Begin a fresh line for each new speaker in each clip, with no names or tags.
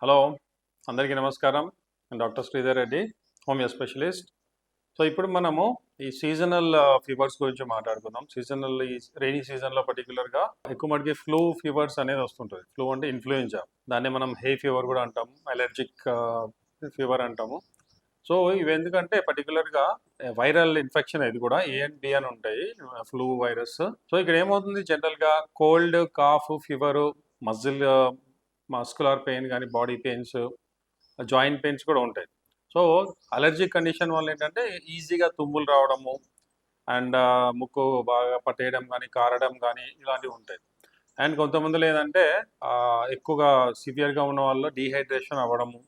Hello, అందరికీ నమస్కారం. నేను doctor Sridhar Reddy, homeo specialist. So ఇప్పుడు మనము ఈ సీజనల్ ఫీవర్స్ గురించి మాట్లాడుకుందాం. ఈ రెయినీ సీజన్లో పర్టికులర్గా ఎక్కువ మటుకి ఫ్లూ ఫీవర్స్ అనేది వస్తుంటుంది. ఫ్లూ అంటే ఇన్ఫ్లుయెంజా, దాన్ని మనం హే ఫీవర్ కూడా అంటాము, అలర్జిక్ ఫీవర్ అంటాము. సో ఇవి ఎందుకంటే పర్టికులర్గా వైరల్ ఇన్ఫెక్షన్, ఇది కూడా ఏ అండ్ బి అని ఉంటాయి, ఫ్లూ వైరస్. సో ఇక్కడ ఏమవుతుంది, జనరల్గా cold, cough, fever, muscular pain కానీ, బాడీ పెయిన్స్, జాయింట్ పెయిన్స్ కూడా ఉంటాయి. సో అలర్జీ కండిషన్ వల్ల ఏంటంటే ఈజీగా తుమ్ములు రావడము అండ్ ముక్కు బాగా పట్టేయడం కానీ, కారడం కానీ ఇలాంటివి ఉంటాయి. అండ్ కొంతమందిలో ఏంటంటే ఎక్కువగా సివియర్గా ఉన్న వాళ్ళు డీహైడ్రేషన్ అవ్వడము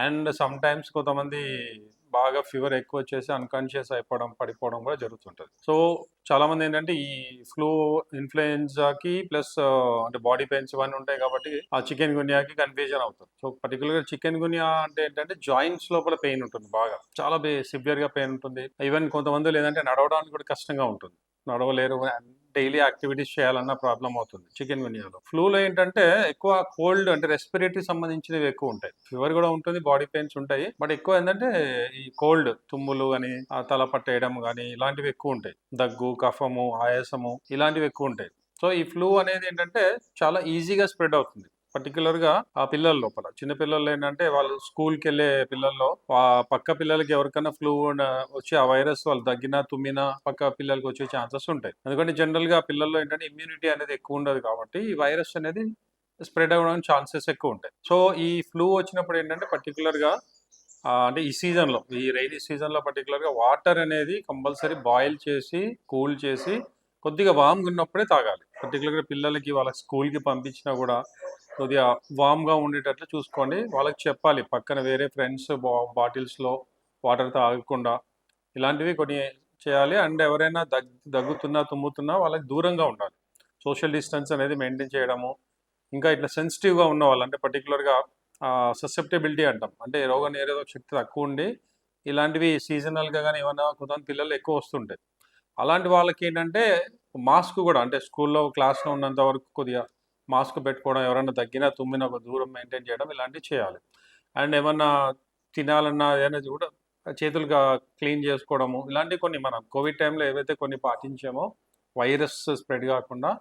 అండ్ సమ్ టైమ్స్ కొంతమంది బాగా ఫీవర్ ఎక్కువ వచ్చేసి అన్కాన్షియస్ అయిపోవడం, పడిపోవడం కూడా జరుగుతుంటుంది. సో చాలామంది ఏంటంటే ఈ ఫ్లూ ఇన్ఫ్లుయెన్జాకి ప్లస్ అంటే బాడీ పెయిన్స్ ఇవన్నీ ఉంటాయి కాబట్టి ఆ చికెన్ గున్యాకి కన్ఫ్యూజన్ అవుతుంది. సో పర్టికులర్గా చికెన్ గున్యా అంటే ఏంటంటే జాయింట్స్ లోపల పెయిన్ ఉంటుంది, బాగా చాలా సివియర్గా పెయిన్ ఉంటుంది. ఈవెన్ కొంతమంది లేదంటే నడవడానికి కూడా కష్టంగా ఉంటుంది, నడవలేరు, డైలీ యాక్టివిటీస్ చేయాలన్న ప్రాబ్లం అవుతుంది చికెన్ గున్యాలో. ఫ్లూలో ఏంటంటే ఎక్కువ కోల్డ్ అంటే రెస్పిరేటరీ సంబంధించినవి ఎక్కువ ఉంటాయి. ఫీవర్ కూడా ఉంటుంది, బాడీ పెయిన్స్ ఉంటాయి, బట్ ఎక్కువ ఏంటంటే ఈ కోల్డ్, తుమ్ములు కానీ, తల పట్టేయడం కానీ ఇలాంటివి ఎక్కువ ఉంటాయి. దగ్గు, కఫము, ఆయాసము ఇలాంటివి ఎక్కువ ఉంటాయి. సో ఈ ఫ్లూ అనేది ఏంటంటే చాలా ఈజీగా స్ప్రెడ్ అవుతుంది, పర్టికులర్గా ఆ పిల్లల లోపల. చిన్న పిల్లలు ఏంటంటే వాళ్ళు స్కూల్కి వెళ్ళే పిల్లల్లో పక్క పిల్లలకి ఎవరికైనా ఫ్లూ వచ్చి ఆ వైరస్ వాళ్ళు దగ్గినా, తుమ్మినా పక్క పిల్లలకి వచ్చే ఛాన్సెస్ ఉంటాయి. ఎందుకంటే జనరల్గా పిల్లల్లో ఏంటంటే ఇమ్యూనిటీ అనేది ఎక్కువ ఉండదు కాబట్టి ఈ వైరస్ అనేది స్ప్రెడ్ అవ్వడానికి ఛాన్సెస్ ఎక్కువ ఉంటాయి. సో ఈ ఫ్లూ వచ్చినప్పుడు ఏంటంటే పర్టికులర్గా అంటే ఈ సీజన్లో, ఈ రైనీ సీజన్లో పర్టికులర్గా వాటర్ అనేది కంపల్సరీ బాయిల్ చేసి, కూల్ చేసి కొద్దిగా వామ్గా ఉన్నప్పుడే తాగాలి. పర్టికులర్గా పిల్లలకి వాళ్ళ స్కూల్కి పంపించినా కూడా కొద్దిగా వామ్గా ఉండేటట్లు చూసుకోండి. వాళ్ళకి చెప్పాలి, పక్కన వేరే ఫ్రెండ్స్ బాటిల్స్లో వాటర్ తాగకుండా ఇలాంటివి కొన్ని చేయాలి. అండ్ ఎవరైనా దగ్గుతున్నా, తుమ్ముతున్నా వాళ్ళకి దూరంగా ఉండాలి. సోషల్ డిస్టెన్స్ అనేది మెయింటైన్ చేయడము. ఇంకా ఇట్లా సెన్సిటివ్గా ఉన్న వాళ్ళు అంటే పర్టికులర్గా ససెప్టబిలిటీ అంటాం, అంటే రోగ నిరోధక శక్తి తక్కువ ఉండి ఇలాంటివి సీజనల్గా కానీ ఏమైనా కొంతమంది పిల్లలు ఎక్కువ వస్తుంటాయి. అలాంటి వాళ్ళకి ఏంటంటే మాస్క్ కూడా, అంటే స్కూల్లో క్లాస్లో ఉన్నంత వరకు కొద్దిగా మాస్క్ పెట్టుకోవడం, ఎవరైనా దగ్గినా, తుమ్మినా ఒక దూరం మెయింటైన్ చేయడం ఇలాంటివి చేయాలి. అండ్ ఏమన్నా తినాలన్నా ఏదైనా కూడా చేతులుగా క్లీన్ చేసుకోవడము, ఇలాంటివి కొన్ని మనం కోవిడ్ టైంలో ఏవైతే కొన్ని పాటించామో వైరస్ స్ప్రెడ్ కాకుండా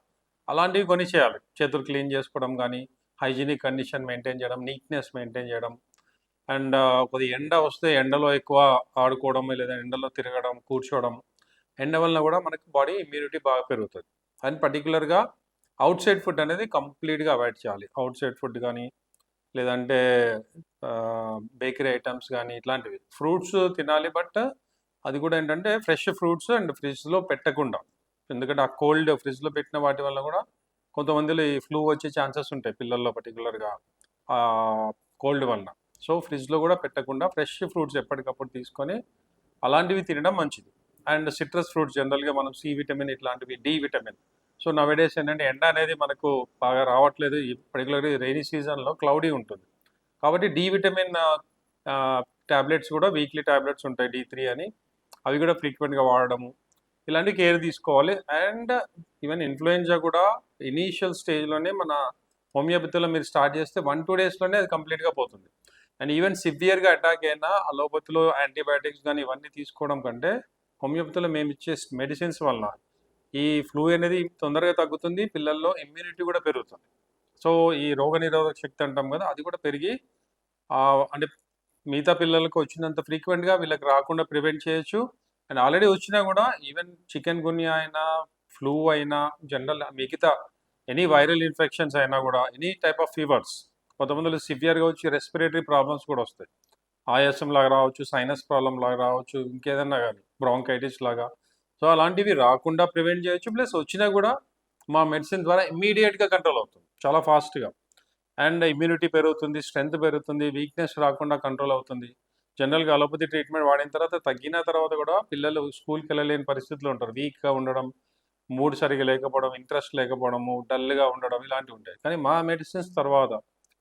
అలాంటివి కొన్ని చేయాలి. చేతులు క్లీన్ చేసుకోవడం కానీ, హైజీనిక్ కండిషన్ మెయింటైన్ చేయడం, నీట్నెస్ మెయింటైన్ చేయడం. అండ్ కొద్దిగా ఎండ వస్తే ఎండలో ఎక్కువ ఆడుకోవడం, లేదా ఎండలో తిరగడం, కూర్చోవడం. ఎండ వలన కూడా మనకి బాడీ ఇమ్యూనిటీ బాగా పెరుగుతుంది. అండ్ పర్టికులర్గా అవుట్ సైడ్ ఫుడ్ అనేది కంప్లీట్గా అవాయిడ్ చేయాలి. అవుట్ సైడ్ ఫుడ్ కానీ, లేదంటే బేకరీ ఐటమ్స్ కానీ ఇట్లాంటివి. ఫ్రూట్స్ తినాలి, బట్ అది కూడా ఏంటంటే ఫ్రెష్ ఫ్రూట్స్ అండ్ ఫ్రిడ్జ్లో పెట్టకుండా. ఎందుకంటే ఆ కోల్డ్ ఫ్రిడ్జ్లో పెట్టిన వాటి వల్ల కూడా కొంతమందిలో ఈ ఫ్లూ వచ్చే ఛాన్సెస్ ఉంటాయి పిల్లల్లో, పర్టికులర్గా కోల్డ్ వలన. సో ఫ్రిడ్జ్లో కూడా పెట్టకుండా ఫ్రెష్ ఫ్రూట్స్ ఎప్పటికప్పుడు తీసుకొని అలాంటివి తినడం మంచిది. అండ్ సిట్రస్ ఫ్రూట్స్, జనరల్గా మనం సి విటమిన్ ఇట్లాంటివి, డి విటమిన్. సో నవేడేస్ ఏంటంటే ఎండ అనేది మనకు బాగా రావట్లేదు, ఈ పర్టికులర్గా రైనీ సీజన్లో క్లౌడీ ఉంటుంది కాబట్టి డి విటమిన్ ట్యాబ్లెట్స్ కూడా, వీక్లీ ట్యాబ్లెట్స్ ఉంటాయి D3 అని, అవి కూడా ఫ్రీక్వెంట్గా వాడడము, ఇలాంటి కేర్ తీసుకోవాలి. అండ్ ఈవెన్ ఇన్ఫ్లుయెంజా కూడా ఇనీషియల్ స్టేజ్లోనే మన హోమియోపతిలో మీరు స్టార్ట్ చేస్తే 1-2 డేస్లోనే అది కంప్లీట్గా పోతుంది. అండ్ ఈవెన్ సివియర్గా అటాక్ అయినా అలోపతిలో యాంటీబయాటిక్స్ కానీ ఇవన్నీ తీసుకోవడం కంటే హోమియోపతిలో మేము ఇచ్చే మెడిసిన్స్ వలన ఈ ఫ్లూ అనేది తొందరగా తగ్గుతుంది, పిల్లల్లో ఇమ్యూనిటీ కూడా పెరుగుతుంది. సో ఈ రోగ నిరోధక శక్తి అంటాం కదా, అది కూడా పెరిగి అంటే మిగతా పిల్లలకు వచ్చినంత ఫ్రీక్వెంట్గా వీళ్ళకి రాకుండా ప్రివెంట్ చేయొచ్చు. అండ్ ఆల్రెడీ వచ్చినా కూడా ఈవెన్ చికెన్ గున్యా అయినా, ఫ్లూ అయినా, జనరల్ మిగతా ఎనీ వైరల్ ఇన్ఫెక్షన్స్ అయినా కూడా, ఎనీ టైప్ ఆఫ్ ఫీవర్స్, కొంతమందిలో సివియర్గా వచ్చి రెస్పిరేటరీ ప్రాబ్లమ్స్ కూడా వస్తాయి. ఆయాసం లాగా రావచ్చు, సైనస్ ప్రాబ్లం లాగా రావచ్చు, ఇంకేదన్నా కానీ బ్రాంకైటిస్ లాగా. సో అలాంటివి రాకుండా ప్రివెంట్ చేయొచ్చు. ప్లస్ వచ్చినా కూడా మా మెడిసిన్ ద్వారా ఇమ్మీడియట్గా కంట్రోల్ అవుతుంది, చాలా ఫాస్ట్గా. అండ్ ఇమ్యూనిటీ పెరుగుతుంది, స్ట్రెంత్ పెరుగుతుంది, వీక్నెస్ రాకుండా కంట్రోల్ అవుతుంది. జనరల్గా అలోపతి ట్రీట్మెంట్ వాడిన తర్వాత తగ్గిన తర్వాత కూడా పిల్లలు స్కూల్కి వెళ్ళలేని పరిస్థితులు ఉంటారు, వీక్గా ఉండడం, మూడ్ సరిగా లేకపోవడం, ఇంట్రెస్ట్ లేకపోవడము, డల్గా ఉండడం ఇలాంటివి ఉంటాయి. కానీ మా మెడిసిన్స్ తర్వాత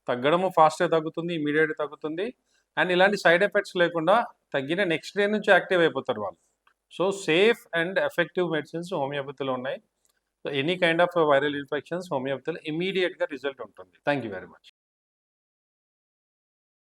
తగ్గడము ఫాస్ట్గా తగ్గుతుంది, ఇమీడియట్గా తగ్గుతుంది. అండ్ ఇలాంటి సైడ్ ఎఫెక్ట్స్ లేకుండా తగ్గిన నెక్స్ట్ డే నుంచి యాక్టివ్ అయిపోతారు వాళ్ళు. So safe and effective medicines హోమియోపతిలో ఉన్నాయి. So any kind of viral infections హోమియోపతిలో ఇమీడియట్గా రిజల్ట్ ఉంటుంది. Thank you very much.